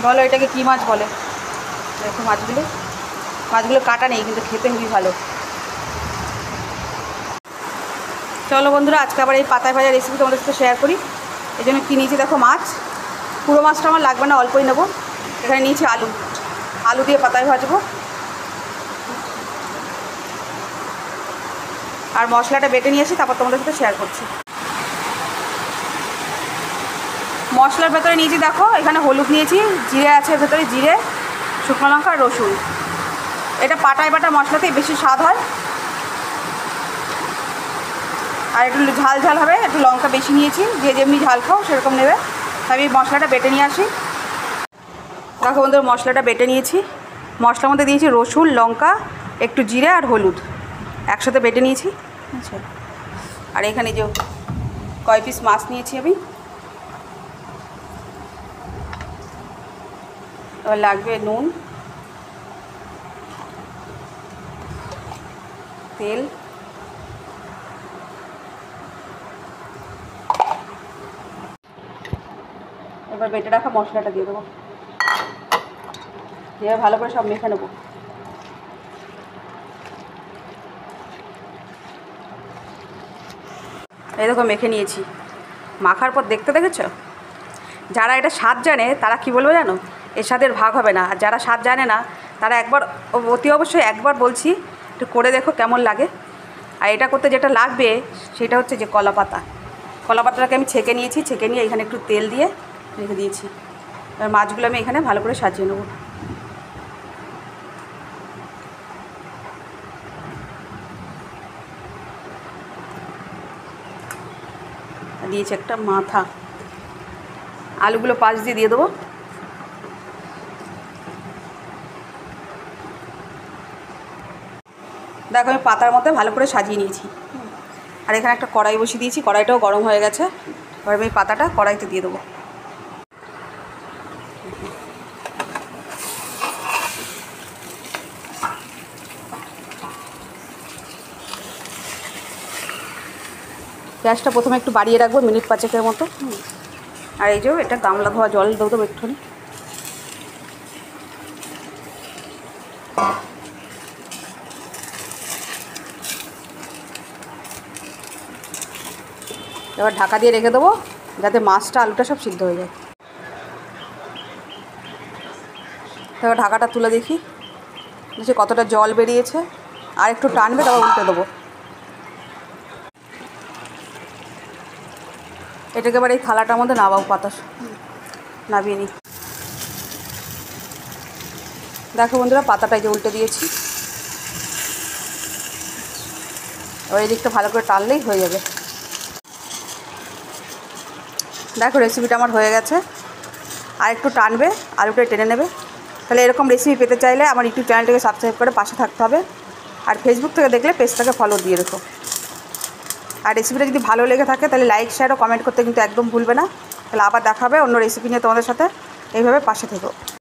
বলো এটাকে কী মাছ বলে? দেখো মাছগুলো কাটা নেই, কিন্তু খেতে খুবই ভালো। চলো বন্ধুরা, আজকে আবার এই পাতায় ভাজা রেসিপি তোমাদের সাথে শেয়ার করি। এই জন্য কী নিয়েছি দেখো, মাছ। পুরো মাছটা আমার লাগবে না, অল্পই নেবো। এখানে নিয়েছি আলু দিয়ে পাতায় ভাজবো। আর মশলাটা বেটে নিয়ে আসি, তারপর তোমাদের সাথে শেয়ার করছি। মশলার ভেতরে নিয়েছি দেখো, এখানে হলুদ নিয়েছি, জিরে আছে ভেতরে, জিরে, শুকনো লঙ্কা আর রসুন। এটা পাটায় বাটা মশলাতেই বেশি স্বাদ হয়, আর একটু ঝাল ঝাল হবে। একটু লঙ্কা বেশি নিয়েছি, যে যেমনি ঝাল খাও সেরকম নেবে। আমি মশলাটা বেটে নিয়ে আসি। দেখো বন্ধুরা, মশলাটা বেটে নিয়েছি। মশলার মধ্যে দিয়েছি রসুন, লঙ্কা, একটু জিরে আর হলুদ একসাথে বেটে নিয়েছি। আচ্ছা, আর এখানে যে কয় পিস মাছ নিয়েছি আমি। এবার লাগবে নুন, তেল, এবার বেটে রাখা মশলাটা দিয়ে দেবো, দিয়ে ভালো করে সব মেখে নেবো। এই দেখো মেখে নিয়েছি। মাখার পর দেখতে দেখেছো, যারা এটা স্বাদ জানে তারা কি বলবে জানো, এর স্বাদের ভাগ হবে না। আর যারা স্বাদ জানে না তারা একবার, অতি অবশ্যই একবার বলছি, একটু করে দেখো কেমন লাগে। আর এটা করতে যেটা লাগবে সেটা হচ্ছে যে কলা পাতা। কলা পাতাটাকে আমি ছেঁকে নিয়েছি, ছেঁকে নিয়ে এখানে একটু তেল দিয়ে রেখে দিয়েছি। এবার মাছগুলো আমি এখানে ভালো করে সাজিয়ে নেব। দিয়েছি একটা মাথা, আলুগুলো পাশ দিয়ে দিয়ে দেবো। দেখো আমি পাতার মধ্যে ভালো করে সাজিয়ে নিয়েছি। আর এখানে একটা কড়াই বসিয়ে দিয়েছি, কড়াইটাও গরম হয়ে গেছে। এবার আমি পাতাটা কড়াইতে দিয়ে দেবো। গ্যাসটা প্রথমে একটু বাড়িয়ে রাখবো, মিনিট 5 মতো। আর এই যে এটা গামলা ধোয়া জল দেবো একটুখানি। এবার ঢাকা দিয়ে রেখে দেবো, যাতে মাছটা আলুটা সব সিদ্ধ হয়ে যায়। এবার ঢাকাটা তুলে দেখি যে কতটা জল বেরিয়েছে। আর একটু টানবে, তারপর উল্টে দেবো। এটাকে এবার এই থালাটার মধ্যে নামাবো, পাতা নামিয়ে নিই। দেখো বন্ধুরা, পাতাটাকে উল্টে দিয়েছি। এবার এই দিকটা ভালো করে টানলেই হয়ে যাবে। দেখো রেসিপিটা আমার হয়ে গেছে। আর একটু টানবে, আলুটা টেনে নেবে। তাহলে এরকম রেসিপি পেতে চাইলে আমার ইউটিউব চ্যানেলটাকে সাবস্ক্রাইব করে পাশে থাকতে হবে। আর ফেসবুক থেকে দেখলে পেজটাকে ফলো দিয়ে রেখো। আর রেসিপিটা যদি ভালো লেগে থাকে তাহলে লাইক, শেয়ার ও কমেন্ট করতে কিন্তু একদম ভুলবে না। তাহলে আবার দেখা হবে অন্য রেসিপি নিয়ে তোমাদের সাথে। এইভাবে পাশে থেকো।